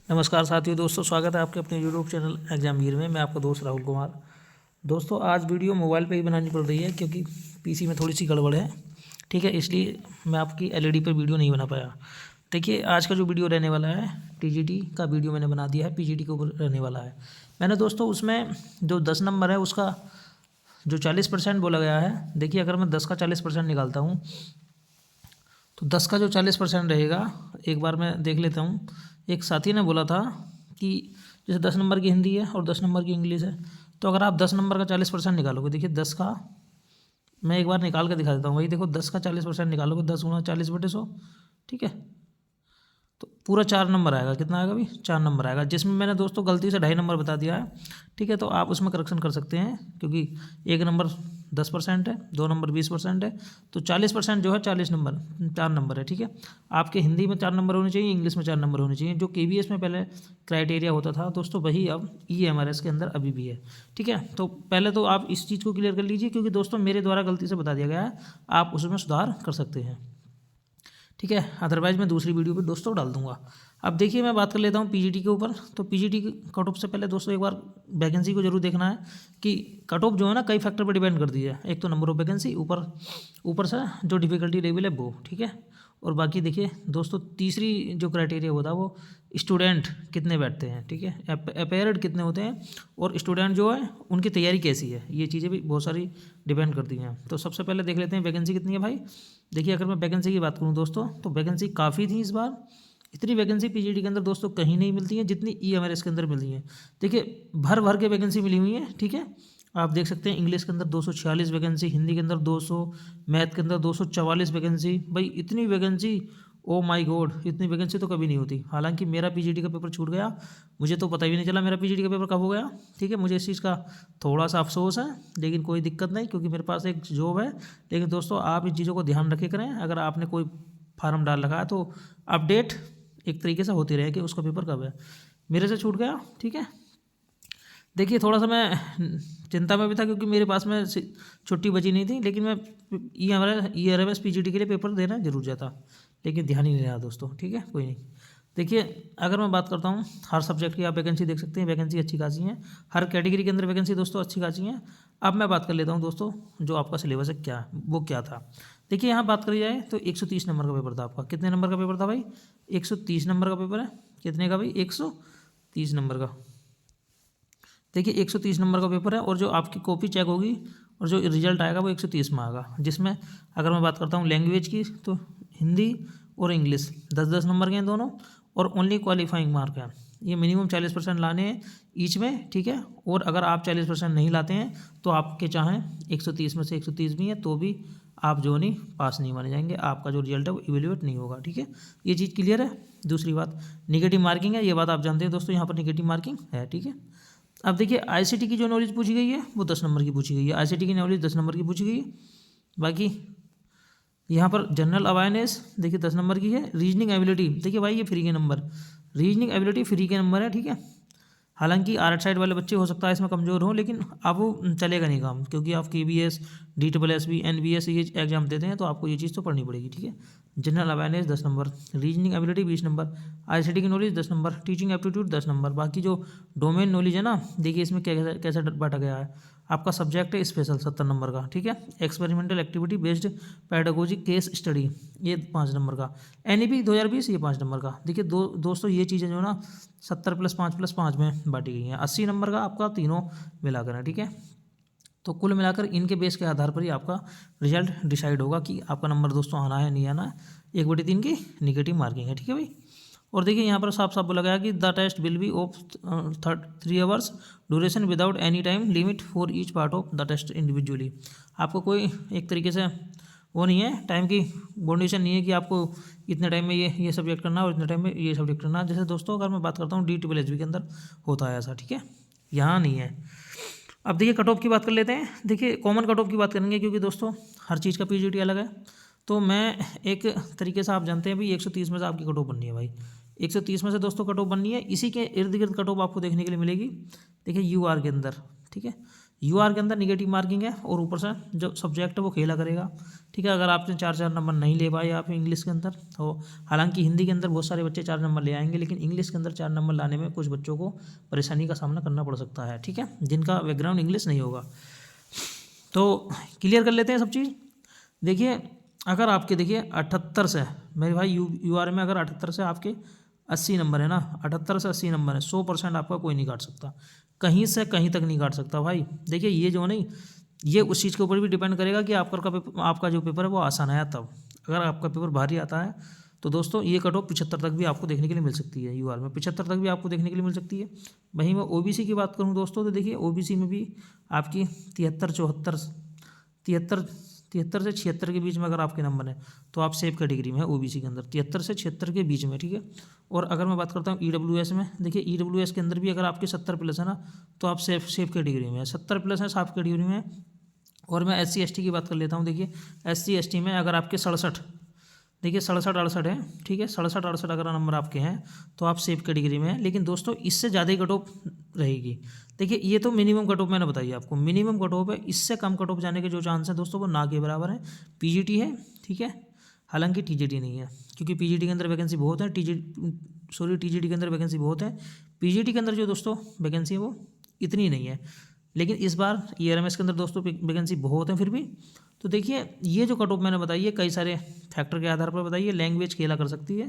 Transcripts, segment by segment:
नमस्कार साथियों, दोस्तों स्वागत है आपके अपने यूट्यूब चैनल एग्जामगिर में। मैं आपका दोस्त राहुल कुमार। दोस्तों आज वीडियो मोबाइल पे ही बनानी पड़ रही है क्योंकि पीसी में थोड़ी सी गड़बड़ है, ठीक है। इसलिए मैं आपकी एलईडी पर वीडियो नहीं बना पाया। देखिए आज का जो वीडियो रहने वाला है टीजीटी का वीडियो मैंने बना दिया है, पीजीटी के ऊपर रहने वाला है। मैंने दोस्तों उसमें जो 10 नंबर है उसका जो 40% बोला गया है, देखिए अगर मैं 10 का 40% निकालता हूँ तो 10 का जो 40% रहेगा, एक बार मैं देख लेता हूँ। एक साथी ने बोला था कि जैसे 10 नंबर की हिंदी है और 10 नंबर की इंग्लिश है, तो अगर आप 10 नंबर का 40% निकालोगे, देखिए 10 का मैं एक बार निकाल के दिखा देता हूँ। वही देखो 10 का 40% निकालोगे, 10 गुना 40/100, ठीक है। तो पूरा 4 नंबर आएगा। कितना आएगा भाई? 4 नंबर आएगा, जिसमें मैंने दोस्तों गलती से 2.5 नंबर बता दिया है, ठीक है। तो आप उसमें करेक्शन कर सकते हैं क्योंकि एक नंबर 10% है, 2 नंबर 20% है, तो 40% जो है 40 नंबर 4 नंबर है, ठीक है। आपके हिंदी में 4 नंबर होने चाहिए, इंग्लिश में 4 नंबर होने चाहिए। जो केवीएस में पहले क्राइटेरिया होता था दोस्तों, वही अब ईएमआरएस के अंदर अभी भी है, ठीक है। तो पहले तो आप इस चीज़ को क्लियर कर लीजिए क्योंकि दोस्तों मेरे द्वारा गलती से बता दिया गया है, आप उसमें सुधार कर सकते हैं, ठीक है। अदरवाइज मैं दूसरी वीडियो पे दोस्तों डाल दूंगा। अब देखिए मैं बात कर लेता हूँ पीजीटी के ऊपर। तो पीजीटी कट ऑफ से पहले दोस्तों एक बार वैकेंसी को जरूर देखना है कि कट ऑफ जो है ना कई फैक्टर पर डिपेंड करती है। एक तो नंबर ऑफ वैकेंसी, ऊपर से जो डिफिकल्टी लेवल है वो, ठीक है। और बाकी देखिए दोस्तों तीसरी जो क्राइटेरिया होता है वो स्टूडेंट कितने बैठते हैं, ठीक है। अपेयर्ड कितने होते हैं और स्टूडेंट जो है उनकी तैयारी कैसी है, ये चीज़ें भी बहुत सारी डिपेंड करती हैं। तो सबसे पहले देख लेते हैं वैकेंसी कितनी है भाई। देखिए अगर मैं वैकेंसी की बात करूँ दोस्तों, तो वैकेंसी काफ़ी थी इस बार। इतनी वैकेंसी पीजीटी के अंदर दोस्तों कहीं नहीं मिलती है जितनी ईएमआरएस के अंदर मिल रही है। देखिए भर भर के वैकेंसी मिली हुई है, ठीक है। आप देख सकते हैं इंग्लिश के अंदर 246 वैकेंसी, हिंदी के अंदर 200, मैथ के अंदर 244 वैकेंसी। भाई इतनी वैकेंसी, ओ माय गॉड, इतनी वैकेंसी तो कभी नहीं होती। हालांकि मेरा पीजीटी का पेपर छूट गया, मुझे तो पता भी नहीं चला मेरा पीजीटी का पेपर कब हो गया, ठीक है। मुझे इस चीज़ का थोड़ा सा अफसोस है, लेकिन कोई दिक्कत नहीं क्योंकि मेरे पास एक जॉब है। लेकिन दोस्तों आप इन चीज़ों को ध्यान रखे करें। अगर आपने कोई फार्म डाल रखा है तो अपडेट एक तरीके से होती रहे कि उसका पेपर कब है। मेरे से छूट गया, ठीक है। देखिए थोड़ा सा मैं चिंता में भी था क्योंकि मेरे पास में छुट्टी बची नहीं थी, लेकिन मैं ईआरएमएस पीजीटी के लिए पेपर देना जरूर जाता, लेकिन ध्यान ही नहीं रहा दोस्तों, ठीक है। कोई नहीं। देखिए अगर मैं बात करता हूँ हर सब्जेक्ट की, आप वैकेंसी देख सकते हैं, वैकेंसी अच्छी खासी है। हर कैटेगरी के अंदर वैकेंसी दोस्तों अच्छी खासी है। अब मैं बात कर लेता हूँ दोस्तों जो आपका सिलेबस है क्या, वो क्या था। देखिए यहाँ बात करी जाए तो 130 नंबर का पेपर था आपका। कितने नंबर का पेपर था भाई? 130 नंबर का पेपर है। कितने का भाई? 130 नंबर का। देखिए 130 नंबर का पेपर है और जो आपकी कॉपी चेक होगी और जो रिजल्ट आएगा वो 130 में आएगा। जिसमें अगर मैं बात करता हूँ लैंग्वेज की, तो हिंदी और इंग्लिश 10-10 नंबर के हैं दोनों, और ओनली क्वालिफाइंग मार्क है। ये मिनिमम 40% लाने हैं ईच में, ठीक है। और अगर आप 40% नहीं लाते हैं तो आपके चाहें 130 में से 130 भी हैं तो भी आप जो नहीं पास नहीं माने जाएंगे, आपका जो रिजल्ट है वो इवेल्युएट नहीं होगा, ठीक है। ये चीज़ क्लियर है। दूसरी बात निगेटिव मार्किंग है, ये बात आप जानते हैं दोस्तों, यहाँ पर निगेटिव मार्किंग है, ठीक है। अब देखिए आईसीटी की जो नॉलेज पूछी गई है वो 10 नंबर की पूछी गई है। आईसीटी की नॉलेज 10 नंबर की पूछी गई है। बाकी यहाँ पर जनरल अवेयरनेस देखिए 10 नंबर की है। रीजनिंग एबिलिटी देखिए भाई ये फ्री के नंबर, रीजनिंग एबिलिटी फ्री के नंबर है, ठीक है। हालांकि आर्ट साइड वाले बच्चे हो सकता है इसमें कमज़ोर हो, लेकिन अब वो चलेगा नहीं काम क्योंकि आप केबीएस, DSSB, NBS ये एग्जाम देते हैं तो आपको ये चीज़ तो पढ़नी पड़ेगी, ठीक है। General awareness 10 number, reasoning ability 20 number, ICT की knowledge 10 number, teaching aptitude 10 number. बाकी जो डोमेन नॉलेज है ना, देखिए इसमें कैसा कैसा बांटा गया है। आपका सब्जेक्ट है स्पेशल 70 नंबर का, ठीक है। Experimental activity based pedagogy case study ये 5 नंबर का। NEP 2020 ये 5 नंबर का। देखिए दोस्तों ये चीज़ें जो ना 70 + 5 में बांटी गई हैं। 80 नंबर का आपका तीनों मिलाकर है, ठीक है। तो कुल मिलाकर इनके बेस के आधार पर ही आपका रिजल्ट डिसाइड होगा कि आपका नंबर दोस्तों आना है नहीं आना है। 1/3 की निगेटिव मार्किंग है, ठीक है भाई। और देखिए यहाँ पर साफ साफ बोला गया कि the test will be of 3 hours duration without any time limit for each part of the test individually. आपको कोई एक तरीके से वो नहीं है, टाइम की बाउंडेशन नहीं है कि आपको इतने टाइम में ये सब्जेक्ट करना और इतने टाइम में ये सब्जेक्ट करना। जैसे दोस्तों अगर मैं बात करता हूँ DSSB के अंदर होता है ऐसा, ठीक है, यहाँ नहीं है। अब देखिए कट ऑफ की बात कर लेते हैं। देखिए कॉमन कट ऑफ की बात करेंगे क्योंकि दोस्तों हर चीज़ का पीजीटी अलग है। तो मैं एक तरीके से आप जानते हैं भाई 130 में से आपकी कट ऑफ बननी है भाई। 130 में से दोस्तों कट ऑफ बननी है। इसी के इर्द गिर्द कट ऑफ आपको देखने के लिए मिलेगी। देखिए UR के अंदर, ठीक है। यूआर के अंदर निगेटिव मार्किंग है और ऊपर से जो सब्जेक्ट है वो खेला करेगा, ठीक है। अगर आपने 4 नंबर नहीं ले पाए आप इंग्लिश के अंदर, तो हालांकि हिंदी के अंदर बहुत सारे बच्चे 4 नंबर ले आएंगे, लेकिन इंग्लिश के अंदर 4 नंबर लाने में कुछ बच्चों को परेशानी का सामना करना पड़ सकता है, ठीक है, जिनका बैकग्राउंड इंग्लिश नहीं होगा। तो क्लियर कर लेते हैं सब चीज़। देखिए अगर आपके देखिए 78 से मेरे भाई यूआर में अगर 78 से आपके 80 नंबर है ना, 78 से 80 नंबर है, 100% आपका कोई नहीं काट सकता, कहीं से कहीं तक नहीं काट सकता भाई। देखिए ये जो नहीं, ये उस चीज़ के ऊपर भी डिपेंड करेगा कि आपका जो पेपर है वो आसान आया तब। अगर आपका पेपर भारी आता है तो दोस्तों ये कट ऑफ 75 तक भी आपको देखने के लिए मिल सकती है, यूआर में 75 तक भी आपको देखने के लिए मिल सकती है। वहीं मैं ओबीसी की बात करूँ दोस्तों, तो देखिए ओबीसी में भी आपकी 73 से 76 के बीच में अगर आपके नंबर हैं तो आप सेफ कैटेगरी में है ओबीसी के अंदर, 73 से 76 के बीच में, ठीक है। और अगर मैं बात करता हूँ ईडब्ल्यूएस में, देखिए ईडब्ल्यूएस के अंदर भी अगर आपके 70+ है ना तो आप सेफ कैटेगरी में है, 70+ है साफ कैटेगरी में। और मैं SC/ST की बात कर लेता हूँ। देखिए SC/ST में अगर आपके 67, देखिए 67-68 है, ठीक है, 67-68 अगर नंबर आपके हैं तो आप सेफ कैटेगरी में हैं। लेकिन दोस्तों इससे ज़्यादा ही कट ऑफ रहेगी। देखिए ये तो मिनिमम कट ऑफ मैंने बताई आपको, मिनिमम कट ऑफ है, इससे कम कट ऑफ जाने के जो चांस है दोस्तों वो ना के बराबर है। पीजीटी है, ठीक है, हालांकि टीजीटी नहीं है, क्योंकि पीजीटी के अंदर वैकेंसी बहुत है, टीजीटी के अंदर वैकेंसी बहुत है, पीजीटी के अंदर जो दोस्तों वैकेंसी है वो इतनी नहीं है। लेकिन इस बार ERMS के अंदर दोस्तों वैकेंसी बहुत है फिर भी। तो देखिए ये जो कट ऑफ मैंने बताई है कई सारे फैक्टर के आधार पर बताइए। लैंग्वेज खेला कर सकती है,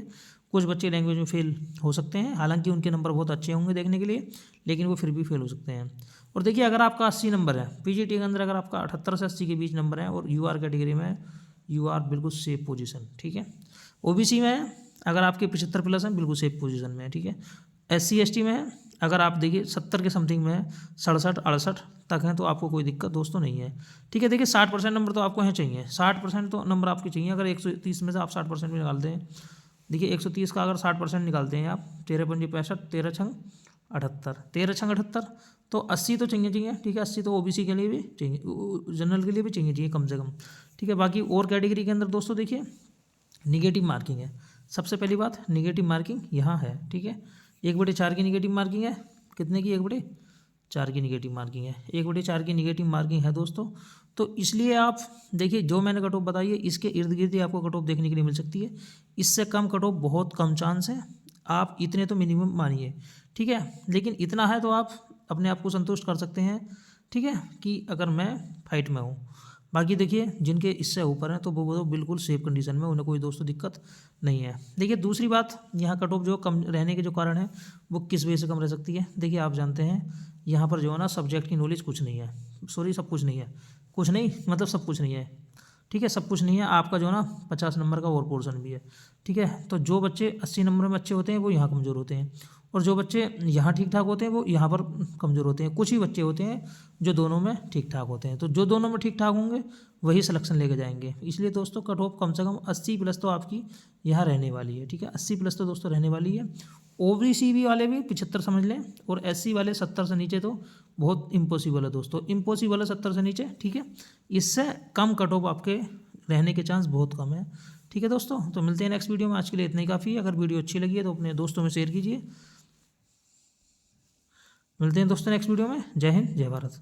कुछ बच्चे लैंग्वेज में फेल हो सकते हैं, हालांकि उनके नंबर बहुत अच्छे होंगे देखने के लिए, लेकिन वो फिर भी फेल हो सकते हैं। और देखिए अगर आपका 80 नंबर है पीजीटी के अंदर, अगर आपका 78 से 80 के बीच नंबर है और यूआर कैटेगरी में, यूआर बिल्कुल सेफ पोजीशन, ठीक है। ओबीसी में अगर आपके 75+ हैं बिल्कुल सेफ पोजीशन में है, ठीक है। SC/ST में अगर आप देखिए 70 के समथिंग में है, 67-68 तक हैं तो आपको कोई दिक्कत दोस्तों नहीं है, ठीक है। देखिए 60% नंबर तो आपको यहाँ चाहिए, 60% तो नंबर आपके चाहिए। अगर 130 में से आप 60% भी निकालते हैं, देखिए 130 का अगर 60% निकालते हैं आप, 13×5 = 65, 13×78, 13×78 तो 80 तो चाहिए, ठीक है। 80 तो ओबीसी के लिए भी चाहिए, जनरल के लिए भी चाहिए कम से कम, ठीक है। बाकी और कैटेगरी के अंदर दोस्तों देखिए निगेटिव मार्किंग है। सबसे पहली बात निगेटिव मार्किंग यहाँ है, ठीक है, 1/4 की निगेटिव मार्किंग है। कितने की? 1/4 की निगेटिव मार्किंग है, 1/4 की निगेटिव मार्किंग है दोस्तों। तो इसलिए आप देखिए जो मैंने कट ऑफ बताई है इसके इर्द गिर्द ही आपको कट ऑफ देखने के लिए मिल सकती है। इससे कम कट ऑफ बहुत कम चांस है, आप इतने तो मिनिमम मानिए, ठीक है। लेकिन इतना है तो आप अपने आप को संतुष्ट कर सकते हैं, ठीक है, कि अगर मैं फाइट में हूँ। बाकी देखिए जिनके इससे ऊपर हैं तो वो बिल्कुल सेफ कंडीशन में, उन्हें कोई दोस्तों दिक्कत नहीं है। देखिए दूसरी बात, यहाँ कट ऑफ जो कम रहने के जो कारण है वो किस वजह से कम रह सकती है। देखिए आप जानते हैं यहाँ पर जो है ना सब्जेक्ट की नॉलेज कुछ नहीं है, सॉरी सब कुछ नहीं है, कुछ नहीं मतलब सब कुछ नहीं है, ठीक है, सब कुछ नहीं है। आपका जो है ना 50 नंबर का और पोर्शन भी है, ठीक है। तो जो बच्चे 80 नंबर में अच्छे होते हैं वो यहाँ कमज़ोर होते हैं, और जो बच्चे यहाँ ठीक ठाक होते हैं वो यहाँ पर कमज़ोर होते हैं। कुछ ही बच्चे होते हैं जो दोनों में ठीक ठाक होते हैं, तो जो दोनों में ठीक ठाक होंगे वही सिलेक्शन लेके जाएंगे। इसलिए दोस्तों कट ऑफ कम से कम 80+ तो आपकी यहाँ रहने वाली है, ठीक है, 80+ तो दोस्तों रहने वाली है। ओबीसी भी वाले भी 75 समझ लें, और SC वाले 70 से नीचे तो बहुत इम्पॉसिबल है दोस्तों, इम्पॉसिबल है 70 से नीचे, ठीक है। इससे कम कट ऑफ आपके रहने के चांस बहुत कम है, ठीक है दोस्तों। तो मिलते हैं नेक्स्ट वीडियो में, आज के लिए इतना ही काफ़ी है। अगर वीडियो अच्छी लगी है तो अपने दोस्तों में शेयर कीजिए। मिलते हैं दोस्तों नेक्स्ट वीडियो में। जय हिंद, जय भारत।